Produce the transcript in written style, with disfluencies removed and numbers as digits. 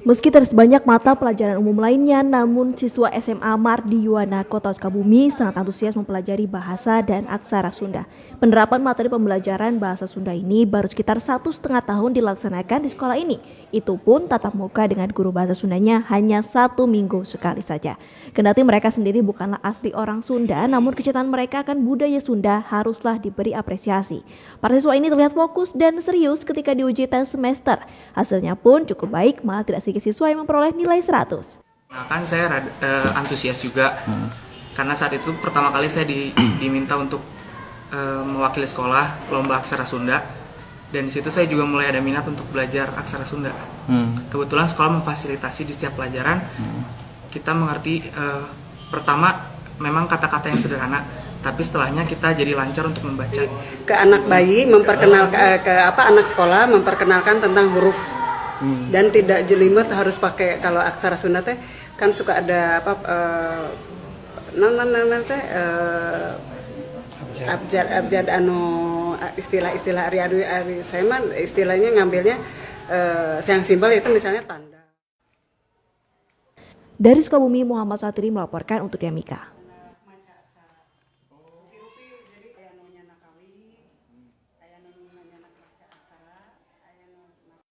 Meski tersebanyak mata pelajaran umum lainnya, namun siswa SMA Mardi Yuwana, Kota Sukabumi sangat antusias mempelajari bahasa dan aksara Sunda. Penerapan materi pembelajaran bahasa Sunda ini baru sekitar 1,5 tahun dilaksanakan di sekolah ini. Itu pun tatap muka dengan guru bahasa Sundanya hanya 1 minggu sekali saja. Kendati mereka sendiri bukanlah asli orang Sunda, namun kecintaan mereka akan budaya Sunda haruslah diberi apresiasi. Para siswa ini terlihat fokus dan serius ketika diuji tes semester. Hasilnya pun cukup baik, malah tidak sedikit siswa yang memperoleh nilai 100. Nah, kan saya antusias juga karena saat itu pertama kali saya diminta untuk mewakili sekolah lomba aksara Sunda, dan di situ saya juga mulai ada minat untuk belajar aksara Sunda. Kebetulan sekolah memfasilitasi di setiap pelajaran kita mengerti pertama memang kata-kata yang sederhana, tapi setelahnya kita jadi lancar untuk membaca. Ke anak bayi memperkenalkan anak sekolah memperkenalkan tentang huruf. Dan tidak jelimet harus pakai, kalau aksara Sunda teh kan suka ada abjad istilah ari saya mah istilahnya ngambilnya yang simpel itu misalnya tanda. Dari Sukabumi, Muhammad Satri melaporkan untuk Demika.